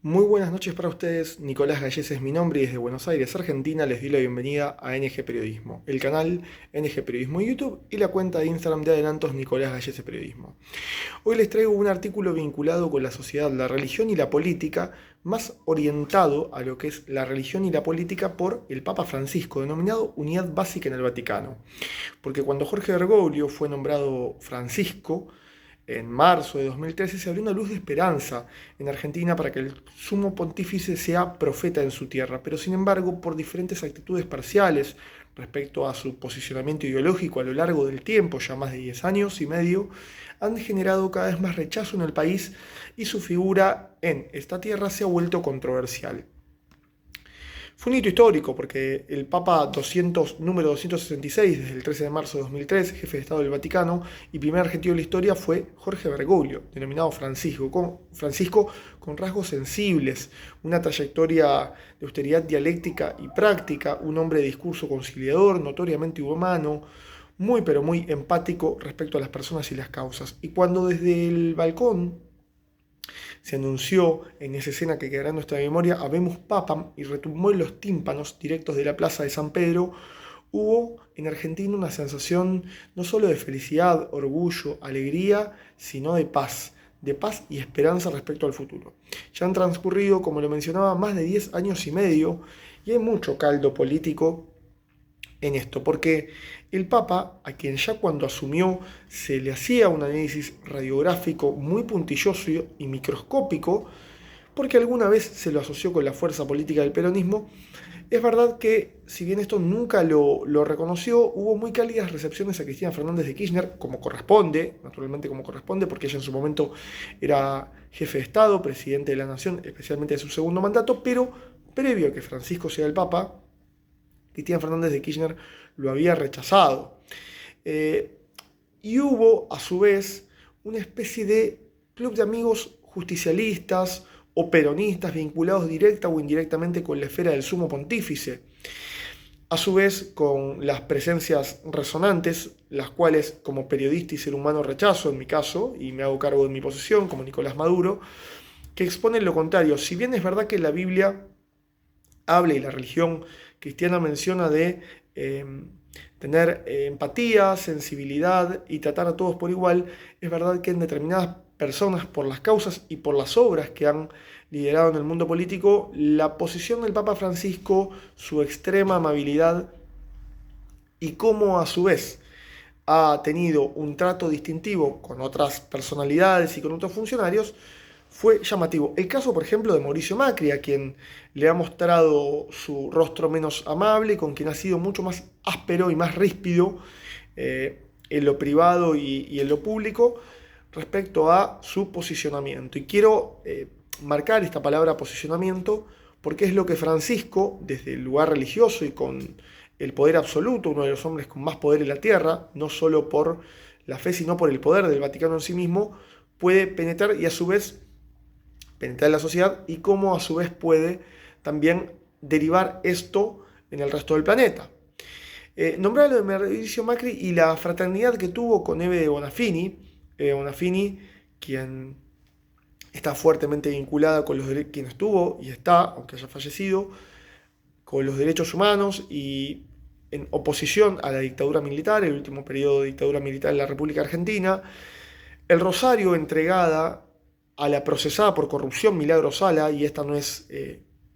Muy buenas noches para ustedes, Nicolás Gallés es mi nombre y desde Buenos Aires, Argentina, les doy la bienvenida a NG Periodismo, el canal NG Periodismo en YouTube y la cuenta de Instagram de adelantos Nicolás Gallés Periodismo. Hoy les traigo un artículo vinculado con la sociedad, la religión y la política, más orientado a lo que es la religión y la política por el Papa Francisco, denominado Unidad Básica en el Vaticano. Porque cuando Jorge Bergoglio fue nombrado Francisco, en marzo de 2013 se abrió una luz de esperanza en Argentina para que el sumo pontífice sea profeta en su tierra, pero sin embargo, por diferentes actitudes parciales respecto a su posicionamiento ideológico a lo largo del tiempo, ya más de 10 años y medio, han generado cada vez más rechazo en el país y su figura en esta tierra se ha vuelto controversial. Fue un hito histórico porque el Papa número 266, desde el 13 de marzo de 2003, jefe de Estado del Vaticano, y primer argentino de la historia fue Jorge Bergoglio, denominado Francisco con rasgos sensibles, una trayectoria de austeridad dialéctica y práctica, un hombre de discurso conciliador, notoriamente humano, muy pero muy empático respecto a las personas y las causas. Y cuando desde el balcón se anunció en esa escena que quedará en nuestra memoria, Habemos Papam, y retumbó en los tímpanos directos de la Plaza de San Pedro, hubo en Argentina una sensación no solo de felicidad, orgullo, alegría, sino de paz y esperanza respecto al futuro. Ya han transcurrido, como lo mencionaba, más de 10 años y medio, y hay mucho caldo político en esto, porque el Papa, a quien ya cuando asumió se le hacía un análisis radiográfico muy puntilloso y microscópico, porque alguna vez se lo asoció con la fuerza política del peronismo, es verdad que, si bien esto nunca lo reconoció, hubo muy cálidas recepciones a Cristina Fernández de Kirchner, como corresponde, naturalmente como corresponde, porque ella en su momento era jefe de Estado, presidente de la Nación, especialmente de su segundo mandato, pero previo a que Francisco sea el Papa, Cristina Fernández de Kirchner lo había rechazado. Y hubo, a su vez, una especie de club de amigos justicialistas o peronistas vinculados directa o indirectamente con la esfera del sumo pontífice. A su vez, con las presencias resonantes, las cuales como periodista y ser humano rechazo en mi caso, y me hago cargo de mi posición, como Nicolás Maduro, que exponen lo contrario. Si bien es verdad que la Biblia habla y la religión cristiana menciona de tener empatía, sensibilidad y tratar a todos por igual, es verdad que en determinadas personas, por las causas y por las obras que han liderado en el mundo político, la posición del Papa Francisco, su extrema amabilidad y cómo a su vez ha tenido un trato distintivo con otras personalidades y con otros funcionarios, fue llamativo. El caso, por ejemplo, de Mauricio Macri, a quien le ha mostrado su rostro menos amable, con quien ha sido mucho más áspero y más ríspido en lo privado y en lo público respecto a su posicionamiento. Y quiero marcar esta palabra posicionamiento porque es lo que Francisco, desde el lugar religioso y con el poder absoluto, uno de los hombres con más poder en la tierra, no solo por la fe, sino por el poder del Vaticano en sí mismo, puede penetrar y a su vez penetrar en la sociedad y cómo a su vez puede también derivar esto en el resto del planeta. Nombrar lo de Mauricio Macri y la fraternidad que tuvo con Eve de Bonafini, Bonafini, quien está fuertemente vinculada con los derechos, quien estuvo y está, aunque haya fallecido, con los derechos humanos y en oposición a la dictadura militar, el último periodo de dictadura militar en la República Argentina, el rosario entregada a la procesada por corrupción Milagro Sala, y esta no es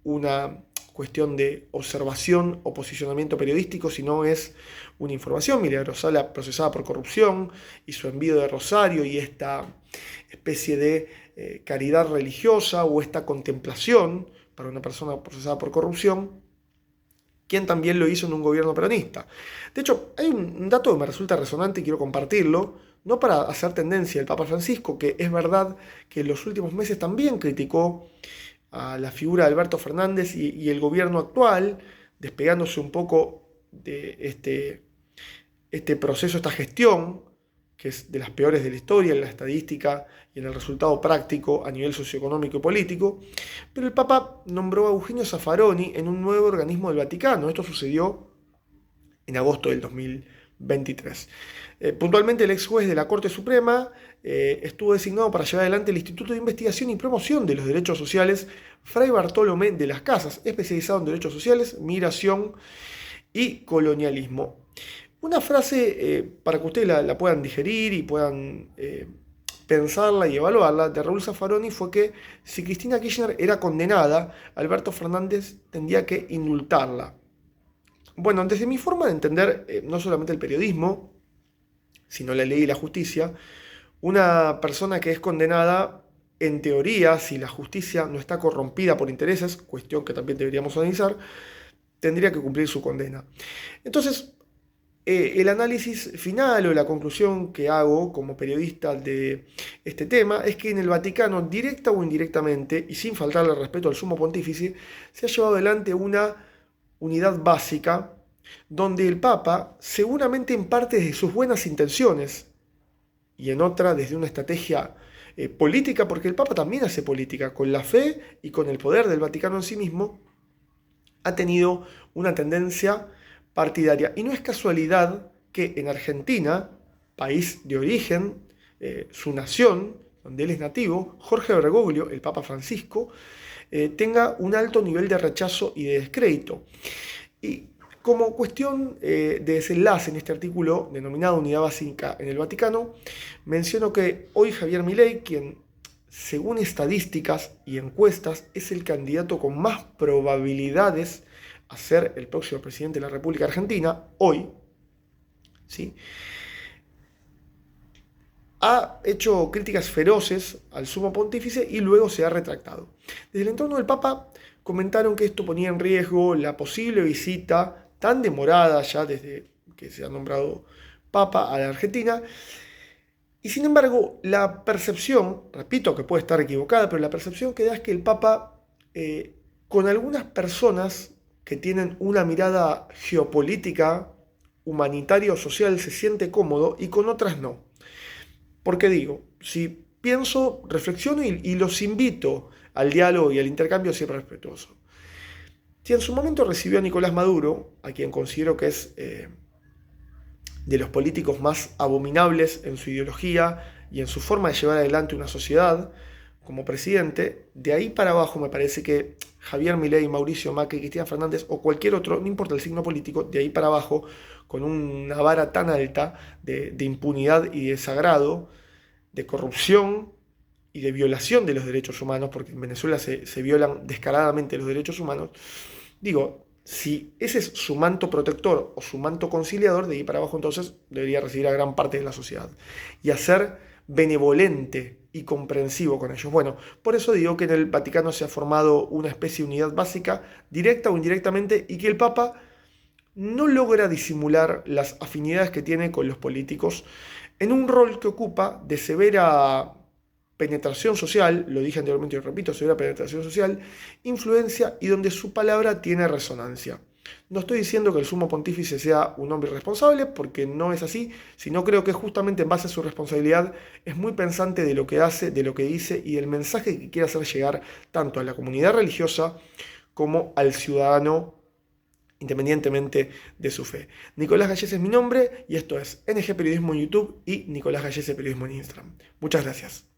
una cuestión de observación o posicionamiento periodístico, sino es una información. Milagro Sala procesada por corrupción y su envío de rosario y esta especie de caridad religiosa o esta contemplación para una persona procesada por corrupción, quien también lo hizo en un gobierno peronista. De hecho, hay un dato que me resulta resonante y quiero compartirlo, no para hacer tendencia el Papa Francisco, que es verdad que en los últimos meses también criticó a la figura de Alberto Fernández y el gobierno actual, despegándose un poco de este proceso, esta gestión, que es de las peores de la historia en la estadística y en el resultado práctico a nivel socioeconómico y político, pero el Papa nombró a Eugenio Zaffaroni en un nuevo organismo del Vaticano. Esto sucedió en agosto del 2020. 2023. Puntualmente, el ex juez de la Corte Suprema estuvo designado para llevar adelante el Instituto de Investigación y Promoción de los Derechos Sociales Fray Bartolomé de las Casas, especializado en derechos sociales, migración y colonialismo. Una frase para que ustedes la puedan digerir y puedan pensarla y evaluarla, de Raúl Zaffaroni, fue que si Cristina Kirchner era condenada, Alberto Fernández tendría que indultarla. Bueno, desde mi forma de entender no solamente el periodismo, sino la ley y la justicia, una persona que es condenada, en teoría, si la justicia no está corrompida por intereses, cuestión que también deberíamos analizar, tendría que cumplir su condena. Entonces, el análisis final o la conclusión que hago como periodista de este tema es que en el Vaticano, directa o indirectamente, y sin faltarle respeto al sumo pontífice, se ha llevado adelante una unidad básica donde el Papa, seguramente en parte desde sus buenas intenciones y en otra desde una estrategia política, porque el Papa también hace política, con la fe y con el poder del Vaticano en sí mismo, ha tenido una tendencia partidaria. Y no es casualidad que en Argentina, país de origen, su nación, donde él es nativo, Jorge Bergoglio, el Papa Francisco, tenga un alto nivel de rechazo y de descrédito. Y como cuestión de desenlace en este artículo denominado Unidad Básica en el Vaticano, menciono que hoy Javier Milei, quien según estadísticas y encuestas es el candidato con más probabilidades a ser el próximo presidente de la República Argentina, hoy, ¿sí?, ha hecho críticas feroces al sumo pontífice y luego se ha retractado. Desde el entorno del Papa comentaron que esto ponía en riesgo la posible visita tan demorada ya desde que se ha nombrado Papa a la Argentina. Y sin embargo, la percepción, repito que puede estar equivocada, pero la percepción que da es que el Papa, con algunas personas que tienen una mirada geopolítica, humanitaria o social, se siente cómodo y con otras no. Porque digo, si pienso, reflexiono y los invito al diálogo y al intercambio siempre respetuoso. Si en su momento recibió a Nicolás Maduro, a quien considero que es de los políticos más abominables en su ideología y en su forma de llevar adelante una sociedad como presidente, de ahí para abajo me parece que Javier Milei, Mauricio Macri, Cristina Fernández o cualquier otro, no importa el signo político, de ahí para abajo, con una vara tan alta de impunidad y de desagrado, de corrupción y de violación de los derechos humanos, porque en Venezuela se violan descaradamente los derechos humanos, digo, si ese es su manto protector o su manto conciliador, de ahí para abajo entonces debería recibir a gran parte de la sociedad y hacer benevolente y comprensivo con ellos. Bueno, por eso digo que en el Vaticano se ha formado una especie de unidad básica, directa o indirectamente, y que el Papa no logra disimular las afinidades que tiene con los políticos en un rol que ocupa de severa penetración social, lo dije anteriormente y lo repito, severa penetración social, influencia y donde su palabra tiene resonancia. No estoy diciendo que el sumo pontífice sea un hombre irresponsable, porque no es así, sino creo que justamente en base a su responsabilidad es muy pensante de lo que hace, de lo que dice y del mensaje que quiere hacer llegar tanto a la comunidad religiosa como al ciudadano, independientemente de su fe. Nicolás Gallese es mi nombre y esto es NG Periodismo en YouTube y Nicolás Gallese Periodismo en Instagram. Muchas gracias.